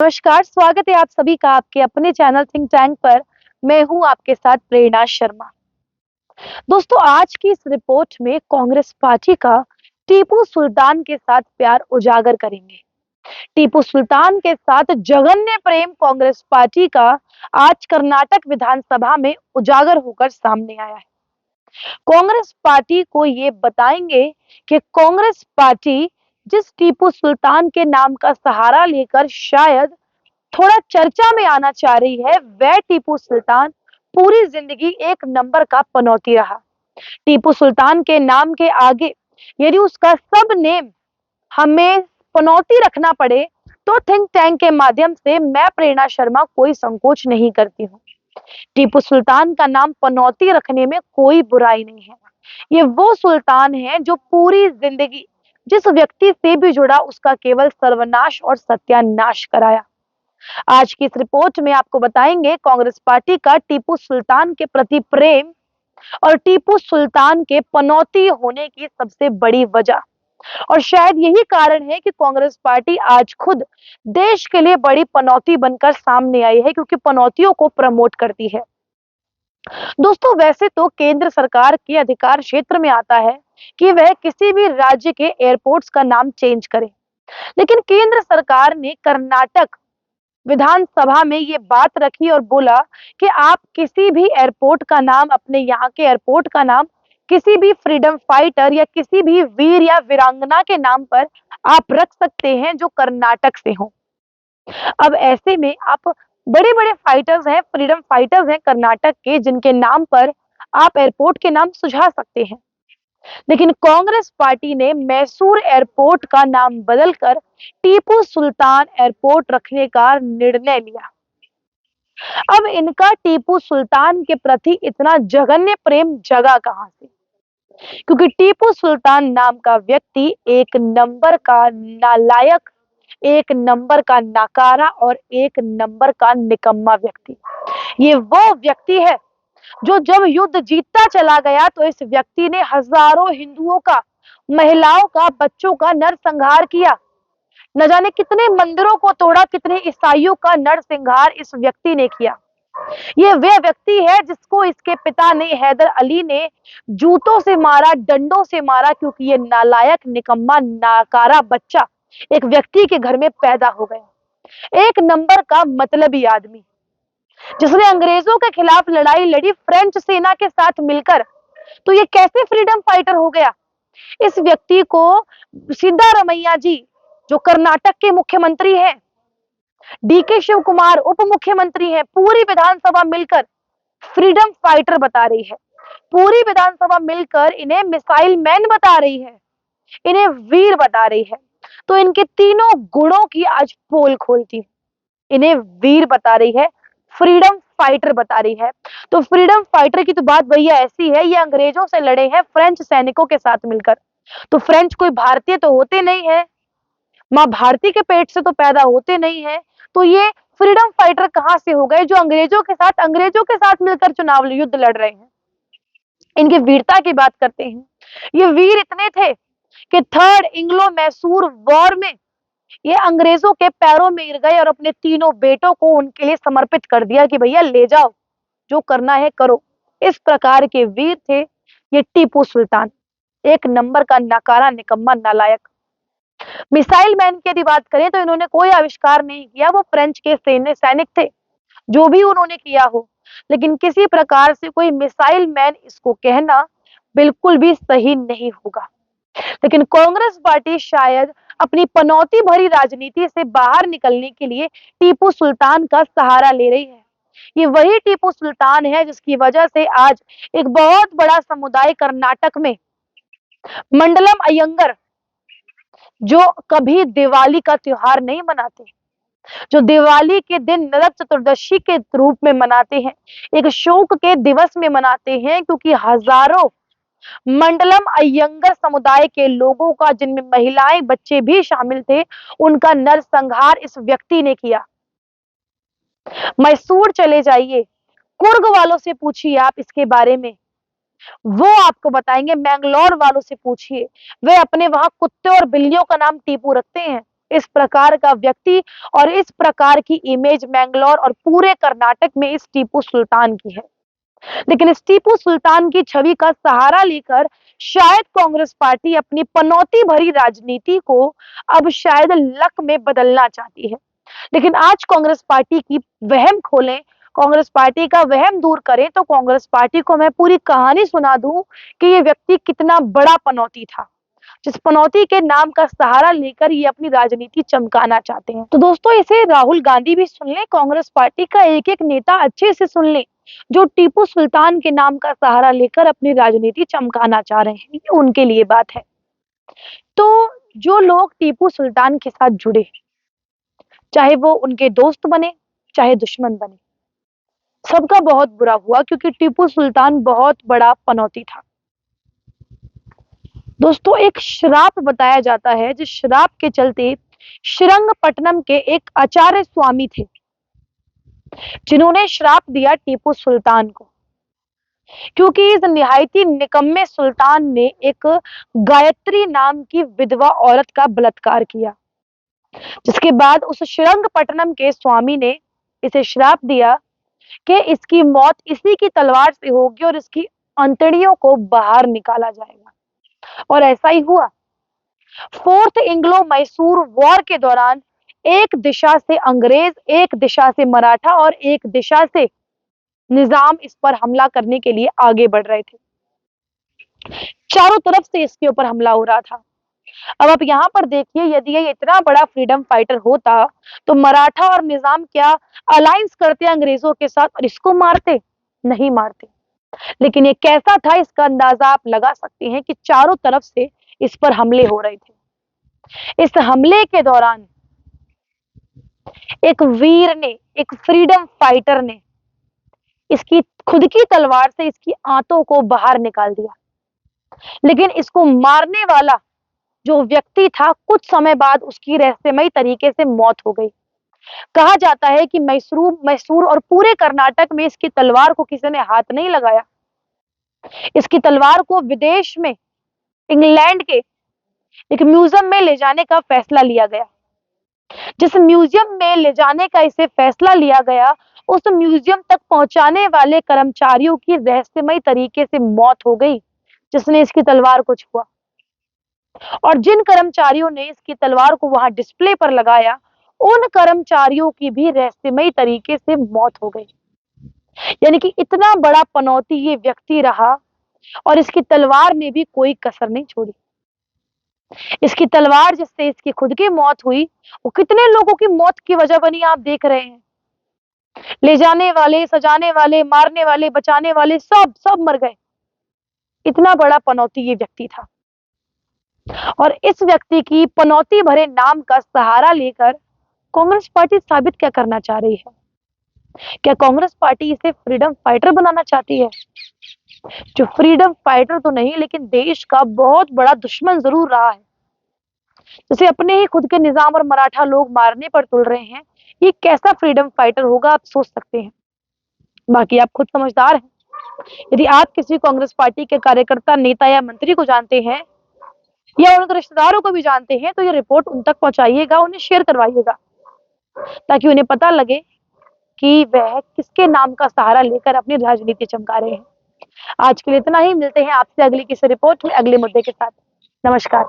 नमस्कार, स्वागत है आप सभी का आपके अपने चैनल थिंक टैंक पर। मैं हूं आपके साथ प्रेरणा शर्मा। दोस्तों, आज की इस रिपोर्ट में कांग्रेस पार्टी का टीपू सुल्तान के साथ प्यार उजागर करेंगे। टीपू सुल्तान के साथ जघन्य प्रेम कांग्रेस पार्टी का आज कर्नाटक विधानसभा में उजागर होकर सामने आया है। कांग्रेस पार्टी को ये बताएंगे कि कांग्रेस पार्टी जिस टीपू सुल्तान के नाम का सहारा लेकर शायद थोड़ा चर्चा में आना चाह रही है, वह टीपू सुल्तान पूरी जिंदगी एक नंबर का पनौती रहा। टीपू सुल्तान के नाम के आगे यदि उसका सब नेम हमें पनौती रखना पड़े तो थिंक टैंक के माध्यम से मैं प्रेरणा शर्मा कोई संकोच नहीं करती हूँ। टीपू सुल्तान का नाम पनौती रखने में कोई बुराई नहीं है। ये वो सुल्तान है जो पूरी जिंदगी जिस व्यक्ति से भी जुड़ा उसका केवल सर्वनाश और सत्यानाश कराया। आज की इस रिपोर्ट में आपको बताएंगे कांग्रेस पार्टी का टीपू सुल्तान के प्रति प्रेम और टीपू सुल्तान के पनौती होने की सबसे बड़ी वजह, और शायद यही कारण है कि कांग्रेस पार्टी आज खुद देश के लिए बड़ी पनौती बनकर सामने आई है, क्योंकि पनौतियों को प्रमोट करती है। दोस्तों, वैसे तो केंद्र सरकार के अधिकार क्षेत्र में आता है कि वह किसी भी राज्य के एयरपोर्ट्स का नाम चेंज करे, लेकिन केंद्र सरकार ने कर्नाटक विधानसभा में ये बात रखी और बोला कि आप किसी भी एयरपोर्ट का नाम, अपने यहाँ के एयरपोर्ट का नाम किसी भी फ्रीडम फाइटर या किसी भी वीर या वीरांगना के नाम पर आप रख सकते हैं जो कर्नाटक से हो। अब ऐसे में आप बड़े बड़े फाइटर्स हैं, फ्रीडम फाइटर्स हैं कर्नाटक के, जिनके नाम पर आप एयरपोर्ट के नाम सुझा सकते हैं। लेकिन कांग्रेस पार्टी ने मैसूर एयरपोर्ट का नाम बदलकर टीपू सुल्तान एयरपोर्ट रखने का निर्णय लिया। अब इनका टीपू सुल्तान के प्रति इतना जघन्य प्रेम जगा कहां से? क्योंकि टीपू सुल्तान नाम का व्यक्ति एक नंबर का नालायक, एक नंबर का नाकारा और एक नंबर का निकम्मा व्यक्ति। ये वो व्यक्ति है जो जब युद्ध जीतता चला गया तो इस व्यक्ति ने हजारों हिंदुओं का, महिलाओं का, बच्चों का नरसंहार किया। न जाने कितने मंदिरों को तोड़ा, कितने ईसाइयों का नरसंहार इस व्यक्ति ने किया। ये वह व्यक्ति है जिसको इसके पिता ने, हैदर अली ने, जूतों से मारा, डंडों से मारा, क्योंकि ये नालायक, निकम्मा, नाकारा बच्चा एक व्यक्ति के घर में पैदा हो गया। एक नंबर का मतलबी आदमी जिसने अंग्रेजों के खिलाफ लड़ाई लड़ी फ्रेंच सेना के साथ मिलकर, तो ये कैसे फ्रीडम फाइटर हो गया? इस व्यक्ति को सिद्धारमैया जी जो कर्नाटक के मुख्यमंत्री हैं, डीके शिव कुमार उप मुख्यमंत्री हैं, पूरी विधानसभा मिलकर फ्रीडम फाइटर बता रही है। पूरी विधानसभा मिलकर इन्हें मिसाइल मैन बता रही है, इन्हें वीर बता रही है। तो इनके तीनों गुणों की आज पोल खोलती हूं। इन्हें वीर बता रही है, फ्रीडम फाइटर बता रही है। तो फ्रीडम फाइटर की तो बात भैया ऐसी है, ये अंग्रेजों से लड़े हैं फ्रेंच सैनिकों के साथ मिलकर। तो फ्रेंच कोई भारतीय तो होते नहीं है, माँ भारती के पेट से तो पैदा होते नहीं है, तो ये फ्रीडम फाइटर कहां से हो गए जो अंग्रेजों के साथ मिलकर चुनाव युद्ध लड़ रहे हैं? इनकी वीरता की बात करते हैं। ये वीर इतने थे कि थर्ड एंग्लो मैसूर वॉर में ये अंग्रेजों के पैरों में गिर गए और अपने तीनों बेटों को उनके लिए समर्पित कर दिया कि भैया ले जाओ, जो करना है करो। इस प्रकार के वीर थे ये टीपू सुल्तान, एक नंबर का नकारा, निकम्मा, नालायक। मिसाइल मैन की यदि बात करें तो इन्होंने कोई आविष्कार नहीं किया, वो फ्रेंच के सैनिक थे, जो भी उन्होंने किया हो, लेकिन किसी प्रकार से कोई मिसाइल मैन इसको कहना बिल्कुल भी सही नहीं होगा। लेकिन कांग्रेस पार्टी शायद अपनी पनौती भरी राजनीति से बाहर निकलने के लिए टीपू सुल्तान का सहारा ले रही है। ये वही टीपू सुल्तान है जिसकी वजह से आज एक बहुत बड़ा समुदाय कर्नाटक में मंडलम अयंगर, जो कभी दिवाली का त्योहार नहीं मनाते, जो दिवाली के दिन नरक चतुर्दशी के रूप में मनाते हैं, एक शोक के दिवस में मनाते हैं, क्योंकि हजारों मंडलम अयंगर समुदाय के लोगों का, जिनमें महिलाएं, बच्चे भी शामिल थे, उनका नरसंहार इस व्यक्ति ने किया। मैसूर चले जाइए, कुर्ग वालों से पूछिए आप इसके बारे में, वो आपको बताएंगे। मैंगलोर वालों से पूछिए, वे अपने वहां कुत्ते और बिल्लियों का नाम टीपू रखते हैं। इस प्रकार का व्यक्ति और इस प्रकार की इमेज मैंगलोर और पूरे कर्नाटक में इस टीपू सुल्तान की है। लेकिन इस टीपू सुल्तान की छवि का सहारा लेकर शायद कांग्रेस पार्टी अपनी पनौती भरी राजनीति को अब शायद लक में बदलना चाहती है। लेकिन आज कांग्रेस पार्टी की वहम खोलें, कांग्रेस पार्टी का वहम दूर करें तो कांग्रेस पार्टी को मैं पूरी कहानी सुना दूं कि ये व्यक्ति कितना बड़ा पनौती था, जिस पनौती के नाम का सहारा लेकर ये अपनी राजनीति चमकाना चाहते हैं। तो दोस्तों, इसे राहुल गांधी भी सुन लें, कांग्रेस पार्टी का एक एक नेता अच्छे से सुन लें, जो टीपू सुल्तान के नाम का सहारा लेकर अपनी राजनीति चमकाना चाह रहे हैं। ये उनके लिए बात है। तो जो लोग टीपू सुल्तान के साथ जुड़े, चाहे वो उनके दोस्त बने चाहे दुश्मन बने, सबका बहुत बुरा हुआ, क्योंकि टीपू सुल्तान बहुत बड़ा पनौती था। दोस्तों, एक श्राप बताया जाता है, जिस श्राप के चलते श्रीरंगपट्टनम के एक आचार्य स्वामी थे, जिन्होंने श्राप दिया टीपू सुल्तान को, क्योंकि इस निहायती निकम्मे सुल्तान ने एक गायत्री नाम की विधवा औरत का बलात्कार किया। जिसके बाद उस श्रीरंगपट्टनम के स्वामी ने इसे श्राप दिया कि इसकी मौत इसी की तलवार से होगी और इसकी अंतड़ियों को बाहर निकाला जाएगा। और ऐसा ही हुआ। फोर्थ एंग्लो मैसूर वॉर के दौरान एक दिशा से अंग्रेज, एक दिशा से मराठा और एक दिशा से निजाम इस पर हमला करने के लिए आगे बढ़ रहे थे। चारों तरफ से इसके ऊपर हमला हो रहा था। अब आप यहाँ पर देखिए, यदि ये इतना बड़ा फ्रीडम फाइटर होता तो मराठा और निजाम क्या अलायंस करते अंग्रेजों के साथ और इसको मारते? नहीं मारते। लेकिन ये कैसा था, इसका अंदाजा आप लगा सकते हैं कि चारों तरफ से इस पर हमले हो रहे थे। इस हमले के दौरान एक वीर ने, एक फ्रीडम फाइटर ने इसकी खुद की तलवार से इसकी आंतों को बाहर निकाल दिया। लेकिन इसको मारने वाला जो व्यक्ति था, कुछ समय बाद उसकी रहस्यमयी तरीके से मौत हो गई। कहा जाता है कि मैसूर और पूरे कर्नाटक में इसकी तलवार को किसी ने हाथ नहीं लगाया। इसकी तलवार को विदेश में, इंग्लैंड के एक म्यूजियम में ले जाने का फैसला लिया गया। जिस म्यूजियम में ले जाने का इसे फैसला लिया गया, उस म्यूजियम तक पहुंचाने वाले कर्मचारियों की रहस्यमयी तरीके से मौत हो गई, जिसने इसकी तलवार को छुआ। और जिन कर्मचारियों ने इसकी तलवार को वहां डिस्प्ले पर लगाया, उन कर्मचारियों की भी रहस्यमयी तरीके से मौत हो गई। यानी कि इतना बड़ा पनौती ये व्यक्ति रहा और इसकी तलवार ने भी कोई कसर नहीं छोड़ी। इसकी तलवार जिससे इसकी खुद की मौत हुई, वो कितने लोगों की मौत की वजह बनी, आप देख रहे हैं। ले जाने वाले, सजाने वाले, मारने वाले, बचाने वाले, सब मर गए। इतना बड़ा पनौती ये व्यक्ति था। और इस व्यक्ति की पनौती भरे नाम का सहारा लेकर कांग्रेस पार्टी साबित क्या करना चाह रही है? क्या कांग्रेस पार्टी इसे फ्रीडम फाइटर बनाना चाहती है? जो फ्रीडम फाइटर तो नहीं, लेकिन देश का बहुत बड़ा दुश्मन जरूर रहा है, जैसे अपने ही खुद के निजाम और मराठा लोग मारने पर तुल रहे हैं। ये कैसा फ्रीडम फाइटर होगा, आप सोच सकते हैं। बाकी आप खुद समझदार हैं। यदि आप किसी कांग्रेस पार्टी के कार्यकर्ता, नेता या मंत्री को जानते हैं या उनके रिश्तेदारों को भी जानते हैं, तो ये रिपोर्ट उन तक पहुंचाइएगा, उन्हें शेयर करवाइएगा, ताकि उन्हें पता लगे कि वह किसके नाम का सहारा लेकर अपनी राजनीति चमका रहे हैं। आज के लिए इतना ही। मिलते हैं आपसे अगली किसी रिपोर्ट में, अगले मुद्दे के साथ। नमस्कार।